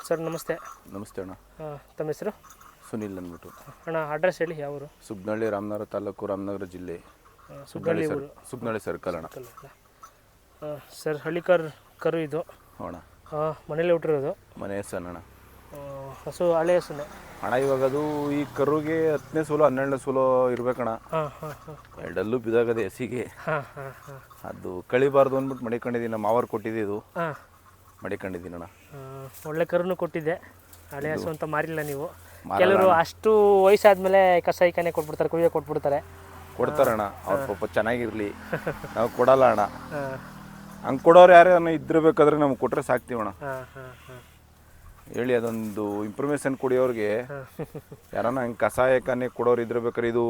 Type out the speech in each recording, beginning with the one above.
Sir ನಮಸ್ತೆ. ನಮಸ್ತೆ ಅಣ್ಣ. ತಮ್ಮ ಹೆಸರು? ಸುನಿಲ್ ಅಂದ್ಬಿಟ್ಟು. ಅಣ್ಣ ಅಡ್ರೆಸ್ ಹೇಳಿ, ಯಾವ ಊರು? ಸುಗ್ನಳ್ಳಿ, ರಾಮನಗರ ತಾಲೂಕು, ರಾಮನಗರ ಜಿಲ್ಲೆ. ಸುಗ್ನಳ್ಳಿ ಸರ್ಕಲ್ ಅಣ್ಣ. ಸರ್ ಹಳ್ಳಿ ಕರು ಇದು ಅಣ್ಣ. ಮನೇಲಿ ಹುಟ್ಟಿರೋದು? ಮನೆ ಹೆಸರು ಅಣ್ಣ. ಹಸು ಹಳೆ ಹಸುನೆ ಅಣ್ಣ. ಇವಾಗ ಅದು ಈ ಕರುಗೆ 10ನೇ ಸೂಲು 12ನೇ ಸೂಲು ಇರ್ಬೇಕಣ್ಣ. ಎರಡಲ್ಲೂ ಬಿದಾಗದೆ ಹಸಿಗೆ. ಅದು ಕಳಿಬಾರ್ದು ಅಂದ್ಬಿಟ್ಟು ಮಡಿಕೊಂಡಿದ್ದೀನಿ. ನಮ್ಮ ಮಾವರು ಕೊಟ್ಟಿದ್ದೆ, ಇದು ಮಡಿಕೊಂಡಿದ್ದೀನಿ ಅಣ್ಣ. ಒಳ್ಳೆ ಕರುನು ಕೊಟ್ಟಿದ್ದೆ. ಹಳೆ ಹಸು ಅಂತ ಮಾರಿಲ್ಲ ನೀವು. ಕೆಲವರು ಅಷ್ಟು ವಯಸ್ಸಾದ್ಮೇಲೆ ಕಸಾಯಿಕಾನೆ ಕೊಟ್ಬಿಡ್ತಾರೆ, ಕುಯ್ಯ ಕೊಡ್ತಾರಣ್ಣ. ಅವ್ರ ಪಾಪ ಚೆನ್ನಾಗಿರ್ಲಿ, ನಾವು ಕೊಡಲ್ಲ ಅಣ್ಣ. ಹಂಗೆ ಕೊಡೋರು ಯಾರೇ ಇದ್ದಿರ್ಬೇಕಾದ್ರೆ ನಮ್ಗೆ ಕೊಟ್ಟರೆ ಸಾಕ್ತೀವಣ್ಣ. ಹೇಳಿ ಅದೊಂದು ಇನ್ಫಾರ್ಮೇಶನ್ ಕೊಡಿ ಅವ್ರಿಗೆ. ಯಾರನ್ನ ಹಂಗೆ ಕಸಾಯಕನೇ ಕೊಡೋರು ಇದ್ರಬೇಕಾದ್ರೆ. ಇದು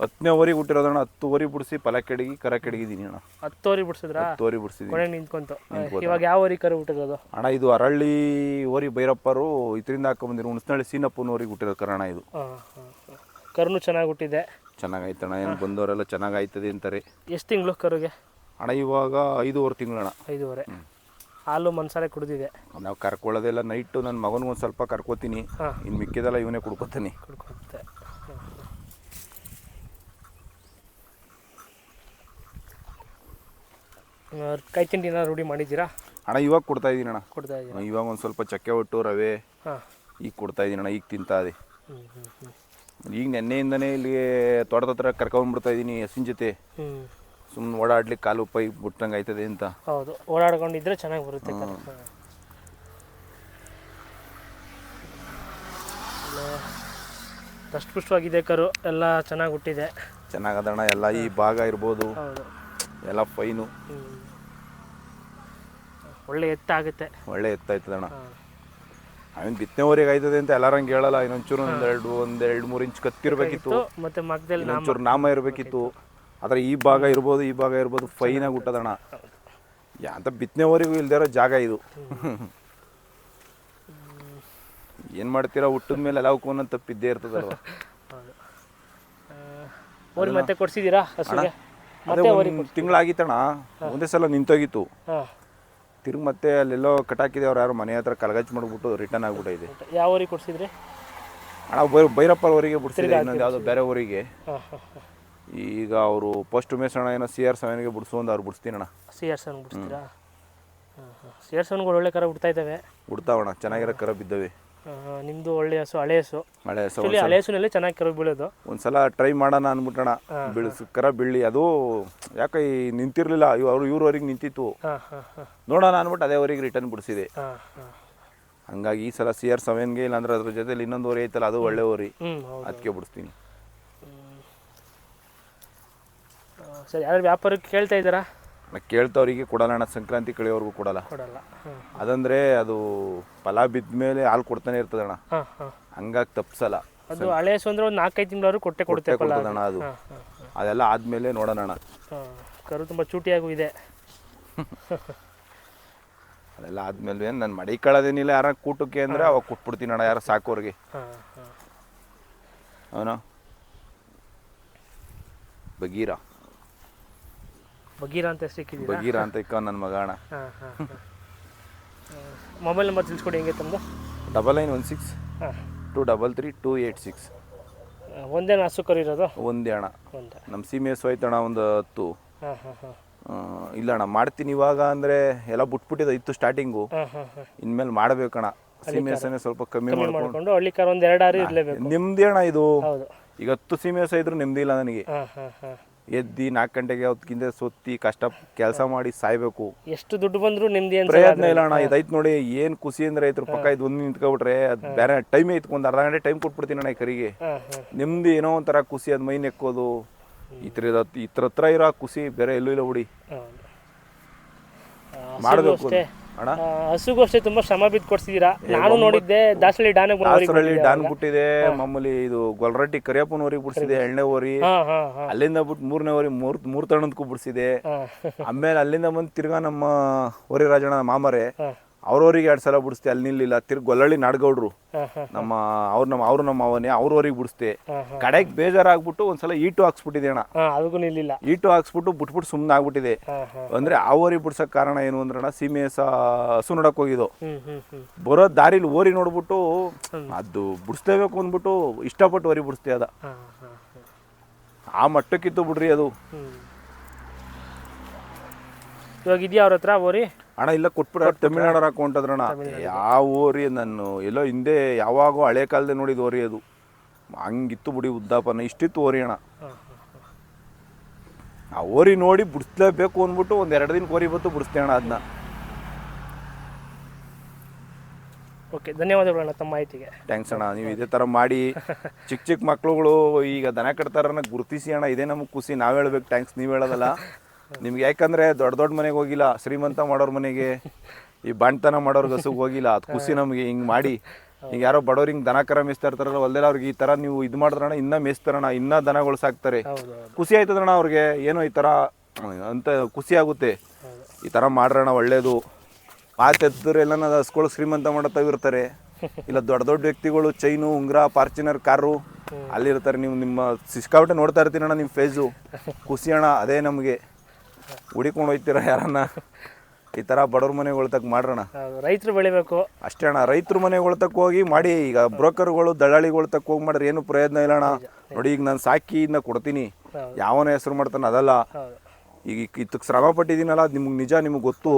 10ನೇ ಓರಿಗೆ ಹುಟ್ಟಿರೋದಣ್ಣ. 10 ಓರಿ ಬಿಡಿಸಿ ಫಲ ಕೆಡಗಿ ಕರ ಕೆಡಗಿದ್ದೀನಿ ಅಣ್ಣ. 10 ಓರಿ ಬಿಡಿಸಿದ್ರಾ? 10 ಓರಿ ಬಿಡಿಸಿದ್ದೀನಿ. ನಿಂತ್ಕೊಂತು. ಇವಾಗ ಯಾವ ಓರಿ ಕರು ಹುಟ್ಟಿರೋದು ಅಣ್ಣ? ಇದು ಅರಳ್ಳಿ ಓರಿ ಭೈರಪ್ಪರು ಇದರಿಂದ ಹಾಕೊಂಬಂದಿರೋ ಹುಣಸನಹಳ್ಳಿ ಸೀನಪ್ಪನ ಓರಿಗೆ ಹುಟ್ಟಿರೋ ಕರಣ ಇದು. ಕರುನು ಚೆನ್ನಾಗಿ ಹುಟ್ಟಿದೆ. ಚೆನ್ನಾಗೈತಣ್ಣ. ಏನು ಬಂದವರೆಲ್ಲ ಚೆನ್ನಾಗಾಯ್ತದೆ ಅಂತಾರೆ. ಎಷ್ಟು ತಿಂಗಳು ಕರುಗೆ? ಅಣ್ಣ ಇವಾಗ 5.5 ತಿಂಗಳಣ್ಣ. 5.5. ಹಾಲು ಮನ್ಸಾಲೆ ಕುಡಿದಿದೆ. ನಾವು ಕರ್ಕೊಳ್ಳೋದೆಲ್ಲ ನೈಟು ನನ್ನ ಮಗನಿಗೊಂದು ಸ್ವಲ್ಪ ಕರ್ಕೋತೀನಿ. ಇನ್ನು ಮಿಕ್ಕಿದೆಲ್ಲ ಇವನೇ ಕುಡ್ಕೊತಾನೆ. ಕೈ ತಿಂಡಿನ ರೂಢಿ ಮಾಡಿದ್ದೀರಾ ಅಣ್ಣ? ಇವಾಗ ಕೊಡ್ತಾ ಇದ್ದೀನಿ ಅಣ್ಣ. ಇವಾಗ ಒಂದು ಸ್ವಲ್ಪ ಚಕ್ಕೆ ಒಟ್ಟು ರವೆ ಈಗ ಕೊಡ್ತಾ ಇದ್ದೀನಿ ಅಣ್ಣ. ಈಗ ತಿಂತಾದೆ. ಈಗ ನೆನ್ನೆಯಿಂದನೇ ಇಲ್ಲಿಗೆ ತೋಟದ ಹತ್ರ ಕರ್ಕೊಂಡ್ಬಿಡ್ತಾ ಇದ್ದೀನಿ ಹಸಿನ ಜೊತೆ. ಸುಮ್ಮನೆ ಓಡಾಡ್ಲಿಕ್ಕೆ ಕಾಲು ಪೈ ಬಿಟ್ಟಂಗೆ ಆಯ್ತದೆ ಅಂತ. ಹೌದು, ಓಡಾಡ್ಕೊಂಡಿದ್ರೆ ಚೆನ್ನಾಗಿ ಬರುತ್ತೆ. ದಷ್ಟಪುಷ್ಟವಾಗಿದೆ ಕರು, ಎಲ್ಲ ಚೆನ್ನಾಗಿ ಹುಟ್ಟಿದೆ. ಚೆನ್ನಾಗದಣ್ಣ. ಎಲ್ಲ ಈ ಭಾಗ ಇರ್ಬೋದು, ಎಲ್ಲ ಫೈನು. ಒಳ್ಳೆ ಎತ್ತಾಗುತ್ತೆ. ಒಳ್ಳೆ ಎತ್ತಾಯ್ತದಣ್ಣ. ಅವನು ಬಿತ್ತನೆ ಊರಿಗೆ ಆಯ್ತದೆ ಅಂತ ಎಲ್ಲರಂಗೆ ಹೇಳಲ್ಲ. ಇನ್ನೊಂಚೂರು ಒಂದು 2-3 ಇಂಚ್ ಕತ್ತಿರ್ಬೇಕಿತ್ತು. ಮತ್ತೆ ಮಗದಲ್ಲಿ ಒಂಚೂರು ನಾಮ ಇರಬೇಕಿತ್ತು. ಆದರೆ ಈ ಭಾಗ ಇರ್ಬೋದು ಫೈನಾಗಿ ಹುಟ್ಟದಣ್ಣ. ಯಾಂತ ಬಿತ್ತನೆ ಊರಿಗೂ ಇಲ್ದಿರೋ ಜಾಗ ಇದು. ಏನು ಮಾಡ್ತೀರಾ, ಹುಟ್ಟಿದ ಮೇಲೆ ಎಲ್ಲ ಒಂದೊಂದು ತಪ್ಪಿದ್ದೇ ಇರ್ತದಲ್ವ. ಮತ್ತೆ ಕೊಡ್ಸಿದ್ದೀರಾ ಹಸುಗೆ? ಅದೇ ಒಂದು ತಿಂಗಳಾಗಿತ್ತಣ್ಣ. ಒಂದೇ ಸಲ ನಿಂತೋಗಿತ್ತು. ತಿರುಗಿ ಮತ್ತೆ ಅಲ್ಲೆಲ್ಲೋ ಕಟಾಕಿದೆ. ಅವ್ರು ಯಾರು ಮನೆ ಹತ್ರ ಕಲಗಚ್ಚು ಮಾಡಿಬಿಟ್ಟು ರಿಟರ್ನ್ ಆಗ್ಬಿಟ್ಟಿದೆ. ಯಾವ ಊರಿಗೆ ಕೊಡ್ಸಿದ್ರಿ ಅಣ್ಣ? ಭೈರಪ್ಪ ಊರಿಗೆ ಬಿಡಿಸಿದೆ. ಇನ್ನೊಂದು ಯಾವುದೋ ಬೇರೆ ಊರಿಗೆ. ಈಗ ಅವರು ಪೋಸ್ಟ್ ಮೇಸಣ ಏನೋ CR7ಗೆ ಬಿಡಿಸು ಅಂತ ಅವ್ರು ಬಿಡಿಸ್ತೀನಿ ಅಣ್ಣ. CR7 ಬಿಡಿಸ್ತೀರಾ? CR7ಗಳು ಒಳ್ಳೆ ಕರ ಬಿಡ್ತಾ ಇದ್ದಾವೆ. ಬಿಡ್ತಾವಣ್ಣ. ಚೆನ್ನಾಗಿರೋ ಕರ ಬಿದ್ದವೆ. ನಿಮ್ಮದು ಒಳ್ಳೆ ಹಸು, ಹಳೆ ಹಸು. ಹಳೆ ಹಸುನಲ್ಲೇ ಚೆನ್ನಾಗಿ ಕರು ಬೀಳೋದು. ಒಂದ್ಸಲ ಟ್ರೈ ಮಾಡೋಣ ಅಂದ್ಬಿಟ್ಟಣ. ಕರ ಬೀಳಿ. ಅದು ಯಾಕೆ ನಿಂತಿರ್ಲಿಲ್ಲ, ಇವ್ರವರೆಗೆ ನಿಂತಿತ್ತು. ನೋಡೋಣ ಅಂದ್ಬಿಟ್ಟು ಅದೇ ಊರಿಗೆ ರಿಟರ್ನ್ ಬಿಡಿಸಿದೆ. ಹಂಗಾಗಿ ಈ ಸಲ CR7ಗೆ, ಇಲ್ಲಾಂದ್ರೆ ಅದ್ರ ಜೊತೆಲಿ ಇನ್ನೊಂದು ಊರಿ ಐತಲ್ಲ, ಅದು ಒಳ್ಳೆ ಊರಿ, ಅದಕ್ಕೆ ಬಿಡಿಸ್ತೀನಿ. ಸರಿ, ಯಾರು ವ್ಯಾಪಾರಕ್ಕೆ ಕೇಳ್ತಾ ಇದ್ದಾರಾ? ಕೇಳ್ತವ್ರಿಗೆ ಕೊಡಲ್ಲ ಅಣ್ಣ. ಸಂಕ್ರಾಂತಿ ಕಳೆಯೋರ್ಗೂ ಕೊಡಲ್ಲ. ಅದಂದ್ರೆ ಅದು ಫಲ ಬಿದ್ದ ಮೇಲೆ ಹಾಲು ಕೊಡ್ತಾನೆ ಇರ್ತದಣ್ಣ. ಹಂಗಾಗಿ ತಪ್ಸಲ್ಲ. ಅದು ಹಳೆ ಹಸು ಅಂದ್ರೆ ಒಂದು 4-5 ತಿಂಗಳವರು ಕೊಡ್ತದಣ್ಣ. ಅದು ಅದೆಲ್ಲ ಆದ್ಮೇಲೆ ನೋಡೋಣ ಅಣ್ಣ. ಕರು ತುಂಬ ಚೂಟಿಯಾಗೂ ಇದೆ. ಅದೆಲ್ಲ ಆದ್ಮೇಲೆ ನಾನು ಮಡಿಕೊಳ್ಳೋದೇನಿಲ್ಲ. ಯಾರ ಕೂಟಕ್ಕೆ ಅಂದ್ರೆ ಅವಾಗ ಕೊಟ್ಬಿಡ್ತೀನಿ ಅಣ್ಣ, ಯಾರು ಸಾಕೋರಿಗೆ. ಅವನು ಬಗೀರ ಅಂತ ಸಿಕ್ಕಿದ್ದೀರಾ? ಬಗೀರ ಅಂತ ಇಕ್ಕ ನನ್ನ ಮಗ ಅಣ್ಣ. ಮೊಬೈಲ್ ನಂಬರ್ ತಿಳಿಸ್ಕೊಡಿ. ಹೆಂಗೆ ತಮ್ಮದು? 9916 233 286. ಒಂದೇನ ಹಸು ಕರು ಇರೋದು? ಒಂದೇ ಅಣ್ಣ. ನಮ್ಮ ಸೀಮೆ ಹಸು ಆಯ್ತಣ್ಣ ಒಂದು 10. ಇಲ್ಲ ಅಣ್ಣ, ಮಾಡ್ತೀನಿ ಇವಾಗ. ಅಂದರೆ ಎಲ್ಲ ಬಿಟ್ಬಿಟ್ಟಿದೆ ಇತ್ತು ಸ್ಟಾರ್ಟಿಂಗು. ಇನ್ಮೇಲೆ ಮಾಡಬೇಕಣ್ಣ. ಸೀಮೆ ಹಸನೇ ಸ್ವಲ್ಪ ಕಮ್ಮಿ ಮಾಡ್ಕೊಂಡು ಹಳ್ಳಿ ಕರು ಒಂದು 2-6 ಇರಲೇಬೇಕು. ನೆಮ್ಮದಿ ಅಣ್ಣ ಇದು. ಈಗ 10 ಸೀಮೆ ಹಸು ಇದ್ರು ನೆಮ್ಮದಿ ಇಲ್ಲ ನನಗೆ. ಎದ್ದು 4 ಗಂಟೆಗೆ ಅವತ್ತಿಂದ ಸುತ್ತಿ ಕಷ್ಟ ಕೆಲಸ ಮಾಡಿ ಸಾಯ್ಬೇಕು. ಎಷ್ಟು ದುಡ್ಡು ಬಂದ್ರು ನೆಮ್ಮದಿ ಪ್ರಯತ್ನ ಇಲ್ಲ ಅಣ್ಣ. ಇದೈತ್ ನೋಡಿ ಏನ್ ಖುಷಿ ಅಂದ್ರೆ ರೈತರ ಪಕ್ಕ ಇದು ಒಂದು ನಿಂತ್ಕೊಬಿಟ್ರೆ ಅದು ಬೇರೆ ಟೈಮ್ ಐತ್, ಒಂದು ಅರ್ಧ ಗಂಟೆ ಟೈಮ್ ಕೊಟ್ಬಿಡ್ತೀನಿ ಅಣ್ಣ ಈ ಕರಿಗೆ. ನೆಮ್ಮದಿ, ಏನೋ ಒಂಥರ ಖುಷಿ. ಅದು ಮೈ ನೆಕ್ಕೋದು, ಈ ತರ ಹತ್ರ ಇರೋ ಖುಷಿ ಬೇರೆ ಎಲ್ಲೂ ಇಲ್ಲ ಬಿಡಿ. ಮಾಡ್ಬೇಕು ಅಣ್ಣ. ಹಸುಗೂ ಅಷ್ಟೇ ತುಂಬಾ ಶ್ರಮ ಬಿದ್ದು ಕೊಡ್ಸಿದೀರಾ. ನಾನು ನೋಡಿದ್ದೆ ದಾಸರಳ್ಳಿ ಡಾನ್ ಬಿಟ್ಟಿದೆ. ಮಾಮೂಲಿ ಇದು ಗೊಲ್ರಟ್ಟಿ ಕರಿಯಪ್ಪನವರಿಗೆ ಬಿಡಿಸಿದೆ 2ನೇ ಓರಿ. ಅಲ್ಲಿಂದ ಬಿಟ್ಟು 3ನೇ ಓರಿ ಮೂರ್ ತಣ್ಣದಕ್ಕೂ ಬಿಡಿಸಿದೆ. ಆಮೇಲೆ ಅಲ್ಲಿಂದ ಬಂದು ತಿರ್ಗಾ ನಮ್ಮ ಓರಿ ರಾಜಣ್ಣ ಮಾಮರೆ ಅವ್ರವ್ರಿಗೆ 2 ಸಲ ಬಿಡಿಸ್ತೆ, ಅಲ್ಲಿ ನಿಲ್ಲಿಲ್ಲ. ತಿರ್ಗಿ ಗೊಲ್ಲಳ್ಳಿ ನಾಡಗೌಡ್ರು ಹಾಂ ಹಾಂ ಅವ್ರು ನಮ್ಮ ಅವನೇ ಅವ್ರವ್ರಿಗೆ ಬಿಡಿಸ್ತೆ. ಕಡೆಗೆ ಬೇಜಾರಾಗ್ಬಿಟ್ಟು ಒಂದ್ಸಲ ಈಟು ಹಾಕ್ಸ್ಬಿಟ್ಟಿದೆ ಅಣ್ಣ. ಹಾಂ ಅದಕ್ಕೂ ನಿಲ್ಲಿಲ್ಲ. ಈಟು ಹಾಕ್ಸ್ಬಿಟ್ಟು ಬಿಟ್ಬಿಟ್ಟು ಸುಮ್ಮನೆ ಆಗ್ಬಿಟ್ಟಿದೆ. ಹಾಂ ಹಾಂ ಅಂದ್ರೆ ಆ ಓರಿ ಬಿಡ್ಸಕ್ ಕಾರಣ ಏನು ಅಂದ್ರಣ್ಣ, ಸೀಮೆ ಹಸು ನೋಡಕ್ ಹೋಗಿದ್ದು. ಹ್ಞೂ ಬರೋ ದಾರಿಲಿ ಓರಿ ನೋಡ್ಬಿಟ್ಟು ಅದು ಬಿಡಿಸ್ಲೇಬೇಕು ಅಂದ್ಬಿಟ್ಟು ಇಷ್ಟಪಟ್ಟು ಓರಿ ಬಿಡಿಸ್ತೆ ಅದ. ಹಾಂ ಹಾಂ ಆ ಮಟ್ಟಕ್ಕಿತ್ತು ಬಿಡ್ರಿ ಅದು. ಇವಾಗ ಇದೆಯಾ ಅವ್ರ ಹತ್ರ ಓರಿ? ಅಣ್ಣ ಇಲ್ಲ, ಕೊಟ್ಬಿಡ ತಮಿಳ್ನಾಡವ್ರ ಹಾಕೊಂಟದ್ರಣ್ಣ. ಯಾವ ಓರಿ ನಾನು ಎಲ್ಲೋ ಹಿಂದೆ ಯಾವಾಗೋ ಹಳೆ ಕಾಲದ ನೋಡಿದ ಓರಿ ಅದು. ಹಂಗಿತ್ತು ಬಿಡಿ ಉದ್ದಾಪನ, ಇಷ್ಟಿತ್ತು ಓರಿ ಅಣ್ಣ. ಆ ಓರಿ ನೋಡಿ ಬಿಡಿಸ್ಲೇಬೇಕು ಅಂದ್ಬಿಟ್ಟು ಒಂದು 2 ದಿನಕ್ಕೆ ಓರಿ ಬತ್ತು ಬಿಡಿಸ್ತೇ ಅಣ್ಣ ಅದನ್ನ. ಓಕೆ, ಧನ್ಯವಾದಗಳು ತಮ್ಮ ಮಾಹಿತಿಗೆ. ಥ್ಯಾಂಕ್ಸ್ ಅಣ್ಣ. ನೀವು ಇದೇ ಥರ ಮಾಡಿ ಚಿಕ್ಕ ಮಕ್ಳುಗಳು ಈಗ ದನ ಕಟ್ತಾರನ್ನ ಗುರುತಿಸಿ ಅಣ್ಣ, ಇದೇ ನಮಗೆ ಖುಷಿ. ನಾವು ಹೇಳ್ಬೇಕು ಥ್ಯಾಂಕ್ಸ್, ನೀವು ಹೇಳೋದಲ್ಲ ನಿಮ್ಗೆ. ಯಾಕಂದರೆ ದೊಡ್ಡ ಮನೆಗೆ ಹೋಗಿಲ್ಲ, ಶ್ರೀಮಂತ ಮಾಡೋರ ಮನೆಗೆ, ಈ ಬಾಣ್ತನ ಮಾಡೋರ್ಗೆ ಹಸುಗೆ ಹೋಗಿಲ್ಲ. ಅದು ಖುಷಿ ನಮಗೆ. ಹಿಂಗೆ ಮಾಡಿ ಈಗ ಯಾರೋ ಬಡವ್ರು ಹಿಂಗೆ ದನ ಕರ ಮೇಯಿಸ್ತಾ ಇರ್ತಾರಲ್ಲ, ಹೊಲ್ದೆಲ್ಲ ಅವ್ರಿಗೆ ಈ ಥರ ನೀವು ಇದು ಮಾಡಿದ್ರಣ್ಣ, ಇನ್ನೂ ಮೇಯಿಸ್ತಾರಣ್ಣ, ಇನ್ನೂ ದನಗಳು ಸಾಕ್ತಾರೆ. ಖುಷಿ ಆಯ್ತದಣ್ಣ ಅವ್ರಿಗೆ. ಏನೋ ಈ ಥರ ಅಂತ ಖುಷಿ ಆಗುತ್ತೆ. ಈ ಥರ ಮಾಡ್ರಣ್ಣ, ಒಳ್ಳೇದು. ಮಾತೆತ್ತಿದ್ರೆ ಎಲ್ಲ ಹಸ್ಗಳು ಶ್ರೀಮಂತ ಮಾಡೋ ಇರ್ತಾರೆ. ಇಲ್ಲ ದೊಡ್ಡ ವ್ಯಕ್ತಿಗಳು ಚೈನು, ಉಂಗ್ರ, ಫಾರ್ಚುನರ್ ಕಾರು ಅಲ್ಲಿರ್ತಾರೆ. ನೀವು ನಿಮ್ಮ ಸಿಕ್ಕಾಬಿಟ್ಟೆ ನೋಡ್ತಾ ಇರ್ತೀರಣ್ಣ, ನಿಮ್ಮ ಫೇಸು. ಖುಷಿ ಅಣ್ಣ, ಅದೇ ನಮಗೆ. ಹುಡಿಕೊಂಡು ಹೋಗ್ತೀರ ಯಾರನ್ನ, ಈ ಥರ ಬಡವ್ರ ಮನೆಗಳು ಮಾಡ್ರಣ. ರೈತರು ಬೆಳಿಬೇಕು ಅಷ್ಟೇ ಅಣ್ಣ. ರೈತರ ಮನೆಗಳು ಹೋಗಿ ಮಾಡಿ. ಈಗ ಬ್ರೋಕರ್ಗಳು, ದಳ್ಳಾಳಿಗಳು ಹೋಗಿ ಮಾಡಿದ್ರೆ ಏನು ಪ್ರಯೋಜನ ಇಲ್ಲ ಅಣ್ಣ. ನೋಡಿ, ಈಗ ನಾನು ಸಾಕಿ ಇದನ್ನ ಕೊಡ್ತೀನಿ, ಯಾವನ ಹೆಸರು ಮಾಡ್ತಾನೆ ಅದಲ್ಲ. ಈಗ ಇದಕ್ಕೆ ಶ್ರಮ ಪಟ್ಟಿದ್ದೀನಲ್ಲ, ಅದು ನಿಮ್ಗೆ ನಿಜ, ನಿಮ್ಗೆ ಗೊತ್ತು.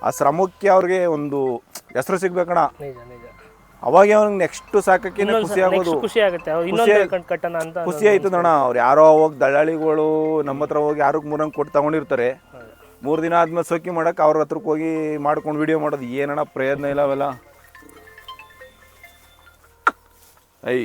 ಆ ಶ್ರಮಕ್ಕೆ ಅವ್ರಿಗೆ ಒಂದು ಹೆಸರು ಸಿಗ್ಬೇಕಣ್ಣ. ಅವಾಗ ಅವ್ನಿಗೆ ನೆಕ್ಸ್ಟ್ ಸಾಕಕ್ಕೆ ಖುಷಿ ಆಗೋದು. ಖುಷಿ ಆಯ್ತದಣ್ಣ. ಅವ್ರು ಯಾರೋ ಹೋಗಿ ದಳ್ಳಾಳಿಗಳು ನಮ್ಮ ಹತ್ರ ಹೋಗಿ ಯಾರಿಗೆ 3 ಕೊಟ್ಟು ತಗೊಂಡಿರ್ತಾರೆ. 3 ದಿನ ಆದ್ಮೇಲೆ ಸೋಕಿ ಮಾಡಕ್ಕೆ ಅವ್ರ ಹತ್ರಕ್ಕೆ ಹೋಗಿ ಮಾಡ್ಕೊಂಡು ವಿಡಿಯೋ ಮಾಡೋದು ಏನಣ್ಣ ಪ್ರಯೋಜನ ಇಲ್ಲ ಅವೆಲ್ಲ. ಐ